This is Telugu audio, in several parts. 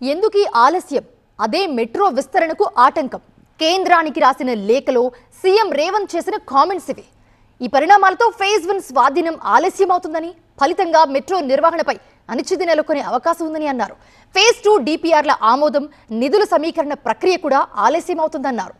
ఎందుకీ ఆలస్యం? అదే మెట్రో విస్తరణకు ఆటంకం. కేంద్రానికి రాసిన లేఖలో సీఎం రేవంత్ చేసిన కామెంట్స్ ఇవి. ఈ పరిణామాలతో ఫేజ్ 1 స్వాధీనం ఆలస్యం అవుతుందని, ఫలితంగా మెట్రో నిర్వహణపై అనిశ్చితి నెలకొనే అవకాశం ఉందని అన్నారు. ఫేజ్ 2 డిపిఆర్ల ఆమోదం, నిధుల సమీకరణ ప్రక్రియ కూడా ఆలస్యం అవుతుందన్నారు.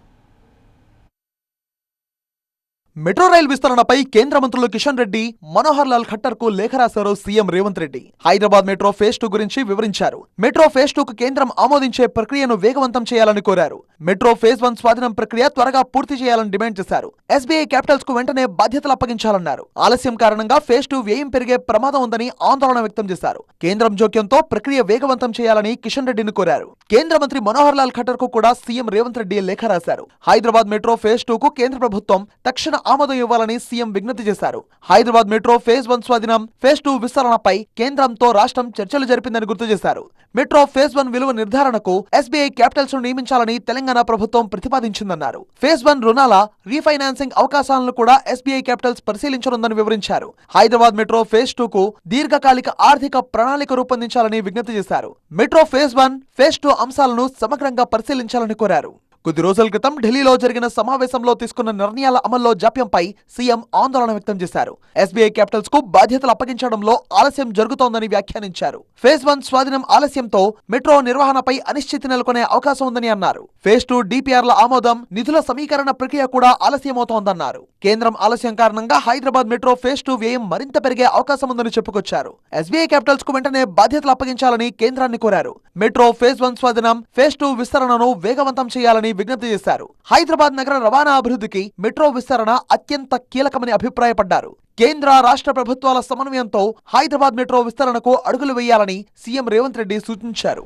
మెట్రో రైల్ విస్తరణపై కేంద్ర మంత్రులు కిషన్ రెడ్డి, మనోహర్ లాల్ ఖట్టర్ కు లేఖ రాశారు CM Revanth Reddy. Hyderabad metro phase 2 గురించి వివరించారు. మెట్రో ఫేజ్ 2 కు కేంద్రం ఆమోదించే ప్రక్రియను వేగవంతం చేయాలని కోరారు. మెట్రో ఫేజ్ 1 స్వాధీనం ప్రక్రియ త్వరగా పూర్తి చేయాలని డిమాండ్ చేశారు. ఎస్బీఐ క్యాపిటల్స్ కు వెంటనే బాధ్యతలు అప్పగించాలన్నారు. ఆలస్యం కారణంగా ఫేజ్ 2 వ్యయం పెరిగే ప్రమాదం ఉందని ఆందోళన వ్యక్తం చేశారు. కేంద్రం జోక్యంతో ప్రక్రియ వేగవంతం చేయాలని కిషన్ రెడ్డిని కోరారు. కేంద్ర మంత్రి మనోహర్ లాల్ ఖట్టర్ కు కూడా సీఎం రేవంత్ రెడ్డి లేఖ రాశారు. హైదరాబాద్ మెట్రో ఫేజ్ 2 కు కేంద్ర ప్రభుత్వం తక్షణ ఆమోదం ఇవ్వాలని సీఎం విజ్ఞప్తి చేశారు. హైదరాబాద్ మెట్రో ఫేజ్ 1 స్వాధీనం, ఫేజ్ 2 విస్తరణపై కేంద్రంతో రాష్ట్రం చర్చలు జరిపిందని గుర్తు చేశారు. మెట్రో ఫేజ్ 1 విలువ నిర్ధారణకు ఎస్బీఐ క్యాపిటల్స్ ను నియమించాలని తెలంగాణ ప్రభుత్వం ప్రతిపాదించిందన్నారు. ఫేజ్ 1 రుణాల రీఫైనాన్సింగ్ అవకాశాలను కూడా ఎస్బీఐ క్యాపిటల్స్ పరిశీలించనుందని వివరించారు. హైదరాబాద్ మెట్రో ఫేజ్ 2 కు దీర్ఘకాలిక ఆర్థిక ప్రణాళిక రూపొందించాలని విజ్ఞప్తి చేశారు. మెట్రో ఫేజ్ 1, ఫేజ్ 2 అంశాలను సమగ్రంగా పరిశీలించాలని కోరారు. కొద్ది రోజుల క్రితం ఢిల్లీలో జరిగిన సమావేశంలో తీసుకున్న నిర్ణయాల అమల్లో జాప్యంపై సీఎం ఆందోళన వ్యక్తం చేశారు. ఎస్బీఐ క్యాపిటల్స్ కు బాధ్యతలు అప్పగించడంలో ఆలస్యం జరుగుతోందని వ్యాఖ్యానించారు. ఫేజ్ 1 స్వాధీనం ఆలస్యంతో మెట్రో నిర్వహణపై అనిశ్చితి నెలకొనే అవకాశం ఉందని అన్నారు. ఫేజ్ 2 డిపిఆర్ల ఆమోదం, నిధుల సమీకరణ ప్రక్రియ కూడా ఆలస్యమవుతోందన్నారు. కేంద్రం ఆలస్యం కారణంగా హైదరాబాద్ మెట్రో ఫేజ్ 2 వ్యయం మరింత పెరిగే అవకాశం ఉందని చెప్పుకొచ్చారు. ఎస్బీఐ క్యాపిటల్స్ కు వెంటనే బాధ్యతలు అప్పగించాలని కేంద్రాన్ని కోరారు. మెట్రో ఫేజ్ 1 స్వాధీనం, ఫేజ్ 2 విస్తరణను వేగవంతం చేయాలని విజ్ఞప్తి చేశారు. హైదరాబాద్ నగర రవాణా అభివృద్ధికి మెట్రో విస్తరణ అత్యంత కీలకమని అభిప్రాయపడ్డారు. కేంద్ర రాష్ట్ర ప్రభుత్వాల సమన్వయంతో హైదరాబాద్ మెట్రో విస్తరణకు అడుగులు వేయాలని సీఎం రేవంత్ రెడ్డి సూచించారు.